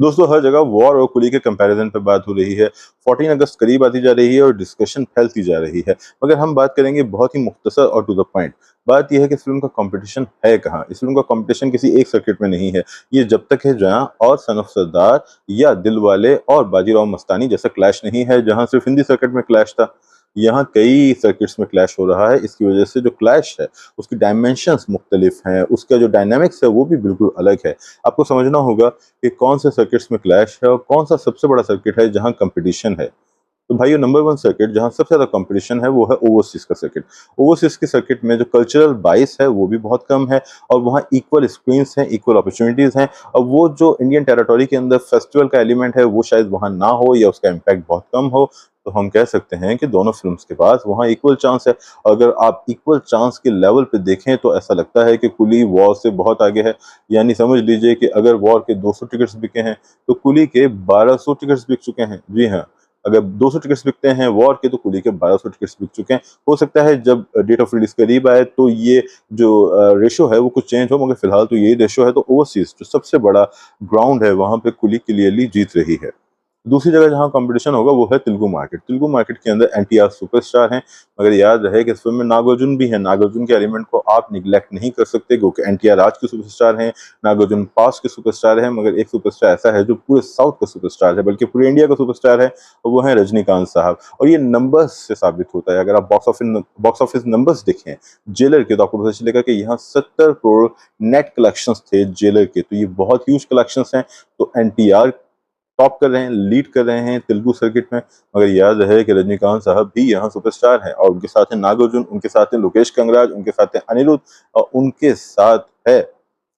दोस्तों हर जगह वॉर और कुली के कंपैरिजन पे बात हो रही है। 14 अगस्त करीब आती जा रही है और डिस्कशन फैलती जा रही है। मगर हम बात करेंगे बहुत ही मुख्तसर और टू द पॉइंट। बात यह है कि इस फिल्म का कंपटीशन है कहाँ? इस फिल्म का कंपटीशन किसी एक सर्किट में नहीं है। ये जब तक है जहाँ और सन ऑफ सरदार या दिलवाले और बाजीराव मस्तानी जैसा क्लैश नहीं है, जहाँ सिर्फ हिंदी सर्किट में क्लैश था। यहाँ कई सर्किट्स में क्लैश हो रहा है। इसकी वजह से जो क्लैश है उसकी डायमेंशंस मुख्तलिफ हैं, उसका जो डायनामिक्स है वो भी बिल्कुल अलग है। आपको समझना होगा कि कौन से सर्किट्स में क्लैश है और कौन सा सबसे बड़ा सर्किट है जहां कंपटीशन है। तो भाइयों, नंबर वन सर्किट जहां सबसे ज्यादा कंपटीशन है वो है ओवरसीज का सर्किट। ओवरसीज के सर्किट में जो कल्चरल बाइस है वो भी बहुत कम है और वहाँ इक्वल स्क्रीन्स हैं, इक्वल अपॉर्चुनिटीज हैं। और वो जो इंडियन टेरिटोरी के अंदर फेस्टिवल का एलिमेंट है वो शायद वहाँ ना हो या उसका इम्पैक्ट बहुत कम हो। तो हम कह सकते हैं कि दोनों फिल्म्स के पास वहाँ इक्वल चांस है। अगर आप इक्वल चांस के लेवल पे देखें तो ऐसा लगता है कि कुली वॉर से बहुत आगे है। यानी समझ लीजिए कि अगर वॉर के 200 टिकट्स बिके हैं तो कुली के 1200 टिकट्स बिक चुके हैं। जी हाँ, अगर 200 टिकट्स बिकते हैं वॉर के तो कुली के 1200 टिकट्स बिक चुके हैं। हो सकता है जब डेट ऑफ रिलीज करीब आए तो ये जो रेशो है वो कुछ चेंज हो, मगर फिलहाल तो यही रेशो है। तो ओवरसीज जो सबसे बड़ा ग्राउंड है वहां पे कुली क्लियरली जीत रही है। दूसरी जगह जहां कंपटीशन होगा वो है तेलुगु मार्केट। तेलुगु मार्केट के अंदर एनटीआर सुपरस्टार हैं, मगर याद रहे कि इस फिल्म में नागार्जुन भी है। नागार्जुन के एलिमेंट को आप निगलेक्ट नहीं कर सकते क्योंकि एनटीआर आज के सुपरस्टार हैं, नागार्जुन पास्ट के सुपरस्टार हैं। मगर एक सुपरस्टार ऐसा है जो पूरे साउथ का सुपरस्टार है, बल्कि पूरे इंडिया का सुपरस्टार है, और वो है रजनीकांत साहब। और ये नंबर्स से साबित होता है। अगर आप बॉक्स ऑफिस नंबर्स देखें जेलर के तो आपको पता चलेगा कि यहाँ 70 करोड़ नेट कलेक्शंस थे जेलर के। तो ये बहुत ह्यूज कलेक्शंस हैं। तो एनटीआर टॉप कर रहे हैं, लीड कर रहे हैं तेलुगु सर्किट में। मगर याद रहे कि रजनीकांत साहब भी यहाँ सुपरस्टार हैं और उनके साथ है नागार्जुन, उनके साथ है लोकेश कंगराज, उनके साथ है अनिरुद्ध, और उनके साथ है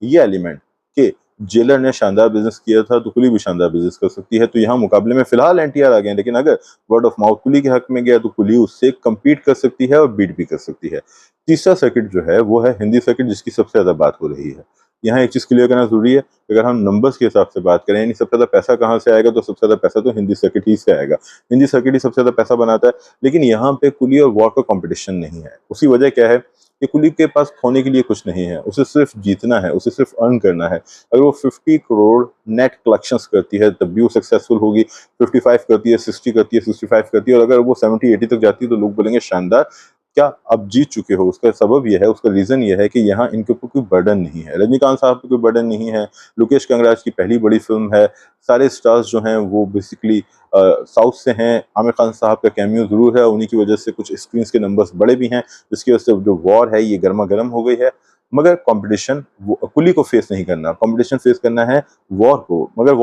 ये एलिमेंट कि जेलर ने शानदार बिजनेस किया था तो कुली भी शानदार बिजनेस कर सकती है। तो यहाँ मुकाबले में फिलहाल एनटीआर आ गए हैं, लेकिन अगर वर्ड ऑफ माउथ कुली के हक में गया तो कुली उससे कम्पीट कर सकती है और बीट भी कर सकती है। तीसरा सर्किट जो है वो है हिंदी सर्किट, जिसकी सबसे ज्यादा बात हो रही है। यहाँ एक चीज क्लियर करना जरूरी है, अगर हम नंबर्स के हिसाब से बात करें, यानी सबसे ज्यादा पैसा कहाँ से आएगा, तो सबसे ज्यादा पैसा तो हिंदी सर्किट ही से आएगा। हिंदी सर्किट ही सबसे ज्यादा पैसा बनाता है। लेकिन यहाँ पे कुली और वॉर का कंपटीशन नहीं है। उसकी वजह क्या है कि कुली के पास खोने के लिए कुछ नहीं है, उसे सिर्फ जीतना है, उसे सिर्फ अर्न करना है। अगर वो 50 करोड़ नेट कलेक्शंस करती है तब भी वो सक्सेसफुल होगी। 55 करती है, 60 करती है, 65 करती है, और अगर वो 70-80 तक जाती है तो लोग बोलेंगे शानदार, क्या आप जीत चुके हो। उसका सबब यह है, उसका रीजन यह है कि यहाँ इनके ऊपर कोई बर्डन नहीं है। रजनीकांत साहब पे कोई बर्डन नहीं है। लोकेश कंगराज की पहली बड़ी फिल्म है। सारे स्टार्स जो हैं वो बेसिकली साउथ से हैं। आमिर खान साहब का कैमियो जरूर है, उन्हीं की वजह से कुछ स्क्रीन के नंबर्स बड़े भी हैं, जिसकी वजह से जो वॉर है ये गर्मा गर्म हो गई है। मगर कंपटीशन कुली को फेस नहीं करना, कंपटीशन फेस करना है वॉर को। मगर